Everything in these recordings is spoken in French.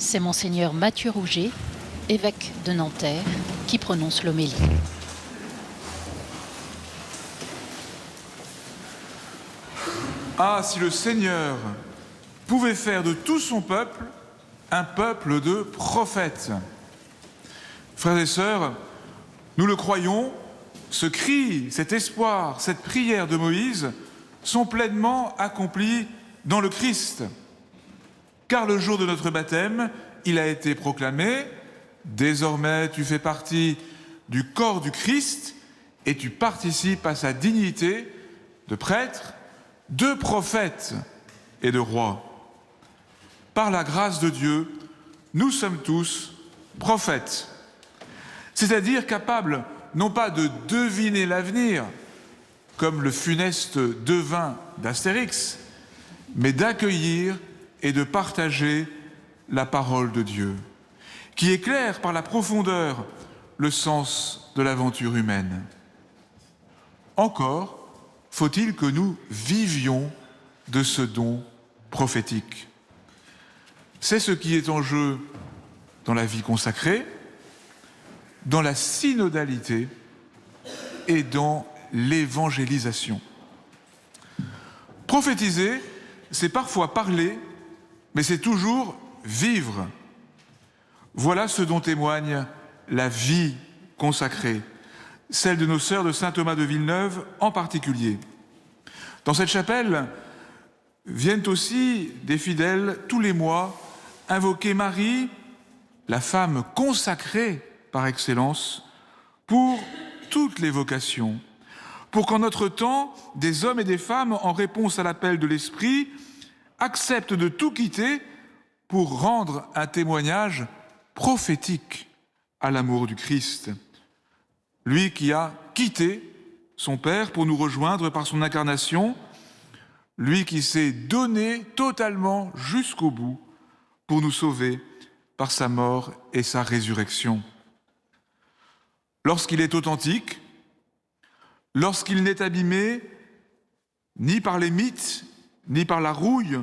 C'est Monseigneur Mathieu Rouget, évêque de Nanterre, qui prononce l'homélie. Ah, si le Seigneur pouvait faire de tout son peuple un peuple de prophètes. Frères et sœurs, nous le croyons, ce cri, cet espoir, cette prière de Moïse sont pleinement accomplis dans le Christ. Car le jour de notre baptême, il a été proclamé « Désormais tu fais partie du corps du Christ et tu participes à sa dignité de prêtre, de prophète et de roi. » Par la grâce de Dieu, nous sommes tous prophètes, c'est-à-dire capables non pas de deviner l'avenir, comme le funeste devin d'Astérix, mais d'accueillir et de partager la parole de Dieu, qui éclaire par la profondeur le sens de l'aventure humaine. Encore faut-il que nous vivions de ce don prophétique. C'est ce qui est en jeu dans la vie consacrée, dans la synodalité et dans l'évangélisation. Prophétiser, c'est parfois parler, mais c'est toujours vivre. Voilà ce dont témoigne la vie consacrée, celle de nos sœurs de saint Thomas de Villeneuve en particulier. Dans cette chapelle viennent aussi des fidèles tous les mois invoquer Marie, la femme consacrée par excellence, pour toutes les vocations, pour qu'en notre temps, des hommes et des femmes, en réponse à l'appel de l'Esprit, acceptent de tout quitter pour rendre un témoignage prophétique à l'amour du Christ. Lui qui a quitté son Père pour nous rejoindre par son incarnation, lui qui s'est donné totalement jusqu'au bout pour nous sauver par sa mort et sa résurrection. Lorsqu'il est authentique, lorsqu'il n'est abîmé ni par les mythes, ni par la rouille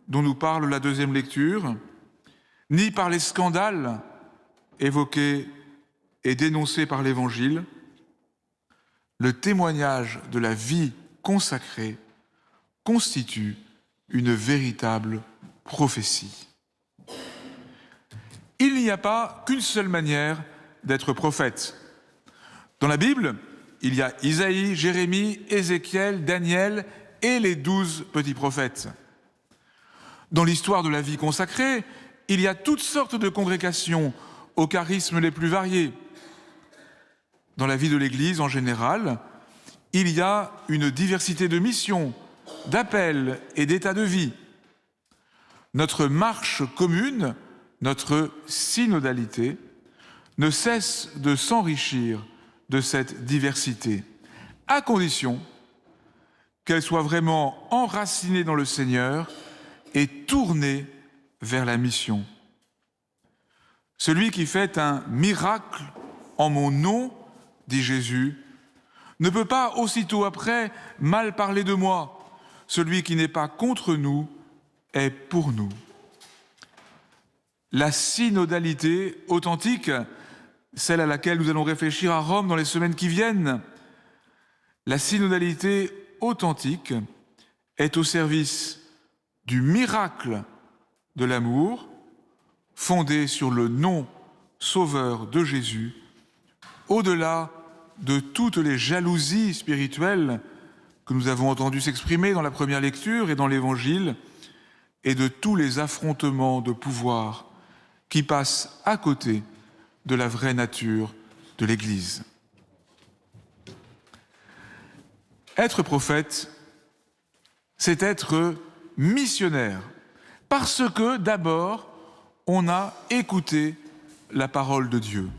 dont nous parle la deuxième lecture, ni par les scandales évoqués et dénoncés par l'Évangile, le témoignage de la vie consacrée constitue une véritable prophétie. Il n'y a pas qu'une seule manière d'être prophète. Dans la Bible, il y a Isaïe, Jérémie, Ézéchiel, Daniel et les 12 petits prophètes. Dans l'histoire de la vie consacrée, il y a toutes sortes de congrégations aux charismes les plus variés. Dans la vie de l'Église en général, il y a une diversité de missions, d'appels et d'états de vie. Notre marche commune, notre synodalité, ne cesse de s'enrichir de cette diversité, à condition qu'elle soit vraiment enracinée dans le Seigneur et tournée vers la mission. Celui qui fait un miracle en mon nom, dit Jésus, ne peut pas aussitôt après mal parler de moi. Celui qui n'est pas contre nous est pour nous. La synodalité authentique, celle à laquelle nous allons réfléchir à Rome dans les semaines qui viennent, la synodalité authentique est au service du miracle de l'amour, fondé sur le nom sauveur de Jésus, au-delà de toutes les jalousies spirituelles que nous avons entendu s'exprimer dans la première lecture et dans l'Évangile, et de tous les affrontements de pouvoir qui passent à côté de la vraie nature de l'Église. Être prophète, c'est être missionnaire, parce que d'abord, on a écouté la parole de Dieu.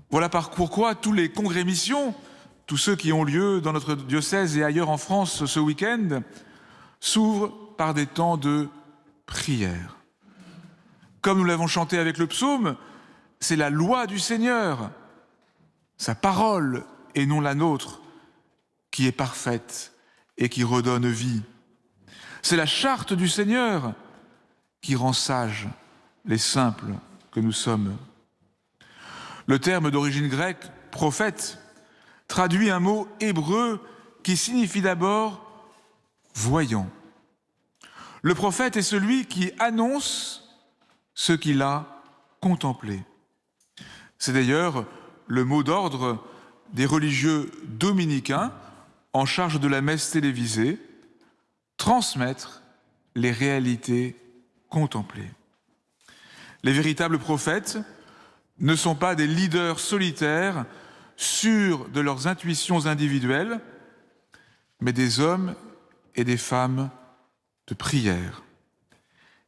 Voilà pourquoi tous les congrès missions, tous ceux qui ont lieu dans notre diocèse et ailleurs en France ce week-end, s'ouvrent par des temps de prière. Comme nous l'avons chanté avec le psaume, c'est la loi du Seigneur, sa parole et non la nôtre, qui est parfaite et qui redonne vie. C'est la charte du Seigneur qui rend sage les simples que nous sommes. Le terme d'origine grecque, prophète, traduit un mot hébreu qui signifie d'abord voyant. Le prophète est celui qui annonce ce qu'il a contemplé. C'est d'ailleurs le mot d'ordre des religieux dominicains en charge de la messe télévisée, transmettre les réalités contemplées. Les véritables prophètes ne sont pas des leaders solitaires, sûrs de leurs intuitions individuelles, mais des hommes et des femmes de prière,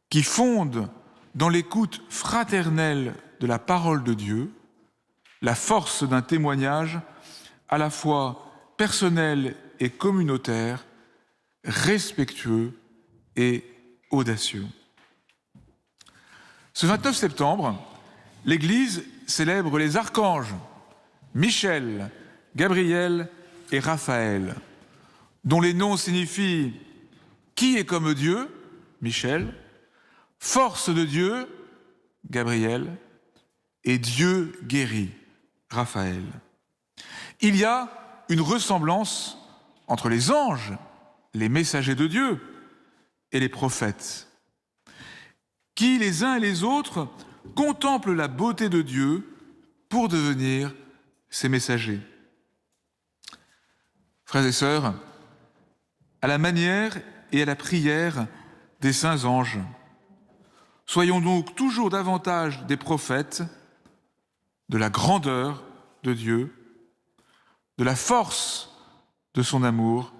qui fondent dans l'écoute fraternelle de la parole de Dieu la force d'un témoignage à la fois personnel et communautaire, respectueux et audacieux. Ce 29 septembre, l'Église célèbre les archanges Michel, Gabriel et Raphaël, dont les noms signifient « qui est comme Dieu » Michel, « force de Dieu » Gabriel et « Dieu guérit » Raphaël. Il y a une ressemblance entre les anges, les messagers de Dieu, et les prophètes, qui, les uns et les autres, contemplent la beauté de Dieu pour devenir ses messagers. Frères et sœurs, à la manière et à la prière des saints anges, soyons donc toujours davantage des prophètes de la grandeur de Dieu, de la force de son amour,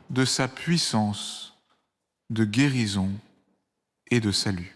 de sa puissance de guérison et de salut.